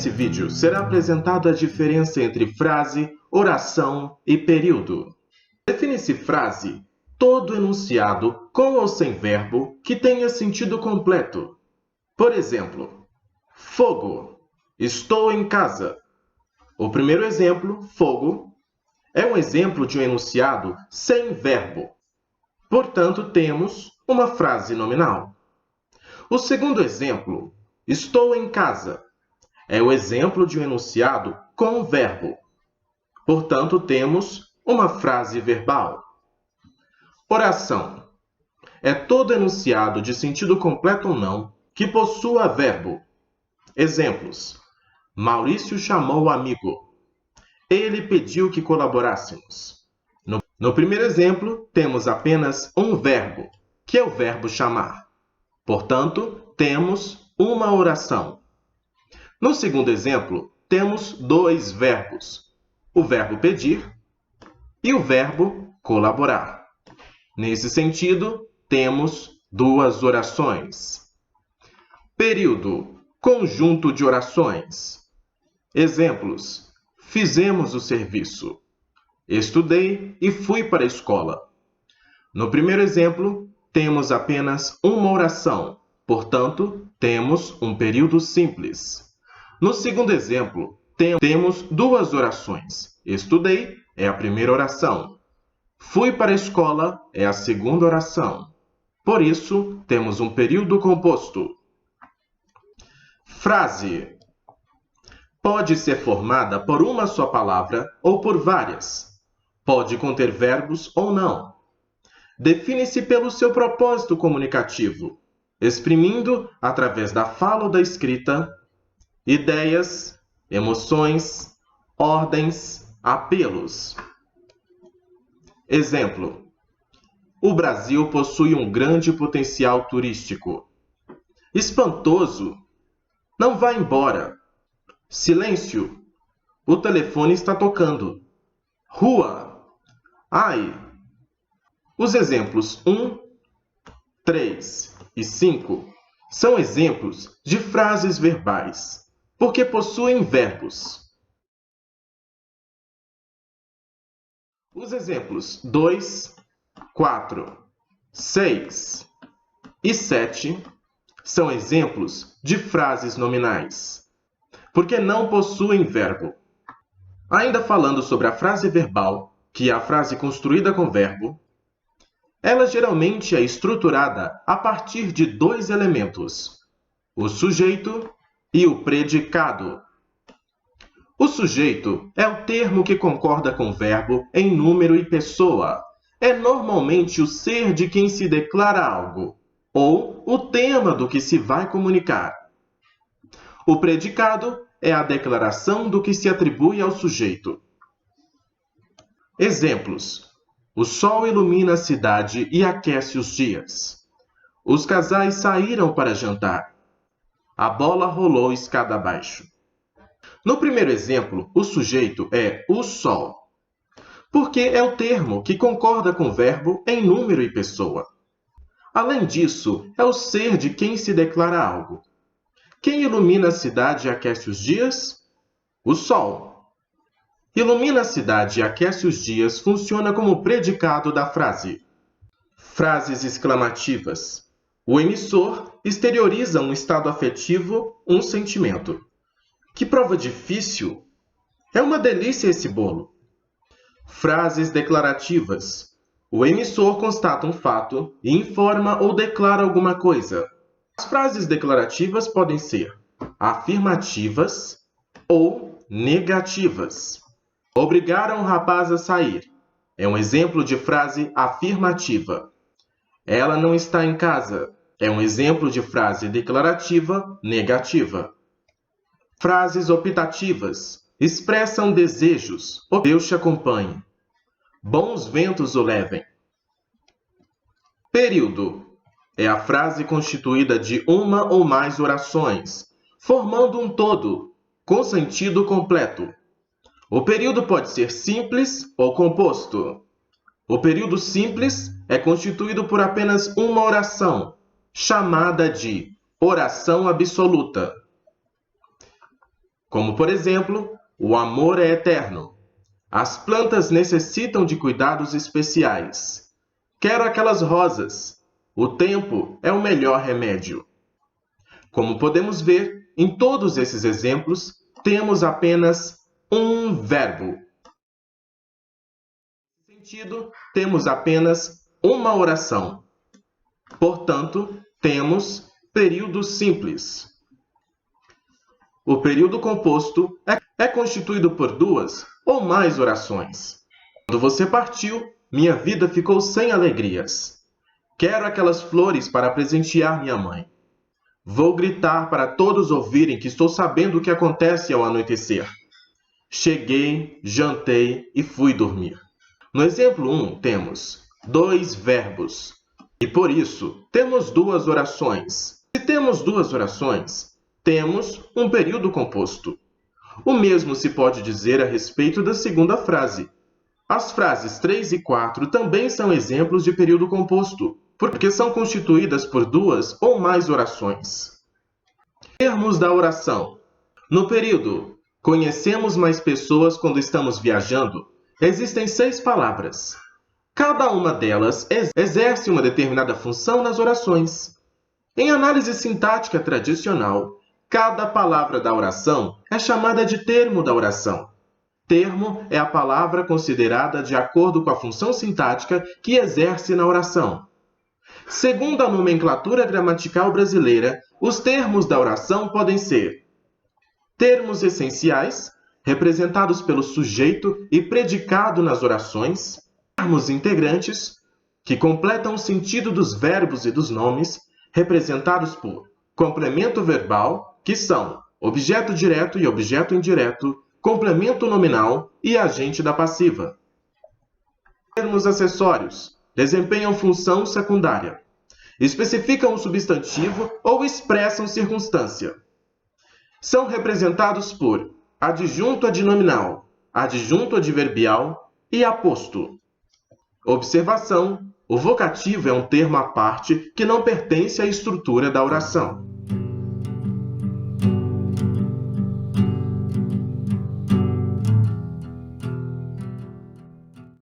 Nesse vídeo será apresentada a diferença entre frase, oração e período. Define-se frase todo enunciado com ou sem verbo que tenha sentido completo. Por exemplo, fogo, estou em casa. O primeiro exemplo, fogo, é um exemplo de um enunciado sem verbo. Portanto, temos uma frase nominal. O segundo exemplo, estou em casa, é o exemplo de um enunciado com verbo. Portanto, temos uma frase verbal. Oração é todo enunciado de sentido completo ou não que possua verbo. Exemplos: Maurício chamou o amigo. Ele pediu que colaborássemos. No primeiro exemplo, temos apenas um verbo, que é o verbo chamar. Portanto, temos uma oração. No segundo exemplo, temos dois verbos, o verbo pedir e o verbo colaborar. Nesse sentido, temos duas orações. Período, conjunto de orações. Exemplos: fizemos o serviço. Estudei e fui para a escola. No primeiro exemplo, temos apenas uma oração, portanto, temos um período simples. No segundo exemplo, temos duas orações. Estudei é a primeira oração. Fui para a escola é a segunda oração. Por isso, temos um período composto. Frase pode ser formada por uma só palavra ou por várias. Pode conter verbos ou não. Define-se pelo seu propósito comunicativo, exprimindo, através da fala ou da escrita, ideias, emoções, ordens, apelos. Exemplo: o Brasil possui um grande potencial turístico. Espantoso. Não vá embora. Silêncio. O telefone está tocando. Rua. Ai. Os exemplos 1, 3 e 5 são exemplos de frases verbais, porque possuem verbos. Os exemplos 2, 4, 6 e 7 são exemplos de frases nominais, porque não possuem verbo. Ainda falando sobre a frase verbal, que é a frase construída com verbo, ela geralmente é estruturada a partir de dois elementos, o sujeito e o predicado. O sujeito é o termo que concorda com o verbo em número e pessoa. É normalmente o ser de quem se declara algo, ou o tema do que se vai comunicar. O predicado é a declaração do que se atribui ao sujeito. Exemplos: o sol ilumina a cidade e aquece os dias. Os casais saíram para jantar. A bola rolou escada abaixo. No primeiro exemplo, o sujeito é o sol, porque é o termo que concorda com o verbo em número e pessoa. Além disso, é o ser de quem se declara algo. Quem ilumina a cidade e aquece os dias? O sol. Ilumina a cidade e aquece os dias funciona como predicado da frase. Frases exclamativas. O emissor exterioriza um estado afetivo, um sentimento. Que prova difícil! É uma delícia esse bolo. Frases declarativas. O emissor constata um fato e informa ou declara alguma coisa. As frases declarativas podem ser afirmativas ou negativas. Obrigaram o rapaz a sair. É um exemplo de frase afirmativa. Ela não está em casa. É um exemplo de frase declarativa negativa. Frases optativas. Expressam desejos. Deus te acompanhe. Bons ventos o levem. Período. É a frase constituída de uma ou mais orações, formando um todo, com sentido completo. O período pode ser simples ou composto. O período simples é constituído por apenas uma oração, chamada de oração absoluta. como, por exemplo, o amor é eterno. As plantas necessitam de cuidados especiais. Quero aquelas rosas. O tempo é o melhor remédio. Como podemos ver, em todos esses exemplos, temos apenas um verbo. Nesse sentido, temos apenas uma oração. Portanto, temos período simples. O período composto é constituído por duas ou mais orações. Quando você partiu, minha vida ficou sem alegrias. Quero aquelas flores para presentear minha mãe. Vou gritar para todos ouvirem que estou sabendo o que acontece ao anoitecer. Cheguei, jantei e fui dormir. No exemplo 1, temos 2 verbos. E por isso, temos 2 orações. Se temos 2 orações, temos um período composto. O mesmo se pode dizer a respeito da segunda frase. As frases 3 e 4 também são exemplos de período composto, porque são constituídas por 2 ou mais orações. Termos da oração. No período "conhecemos mais pessoas quando estamos viajando", existem 6 palavras. Cada uma delas exerce uma determinada função nas orações. Em análise sintática tradicional, cada palavra da oração é chamada de termo da oração. Termo é a palavra considerada de acordo com a função sintática que exerce na oração. Segundo a nomenclatura gramatical brasileira, os termos da oração podem ser termos essenciais, representados pelo sujeito e predicado nas orações, termos integrantes, que completam o sentido dos verbos e dos nomes, representados por complemento verbal, que são objeto direto e objeto indireto, complemento nominal e agente da passiva. Termos acessórios desempenham função secundária, especificam um substantivo ou expressam circunstância. São representados por adjunto adnominal, adjunto adverbial e aposto. Observação: o vocativo é um termo à parte que não pertence à estrutura da oração.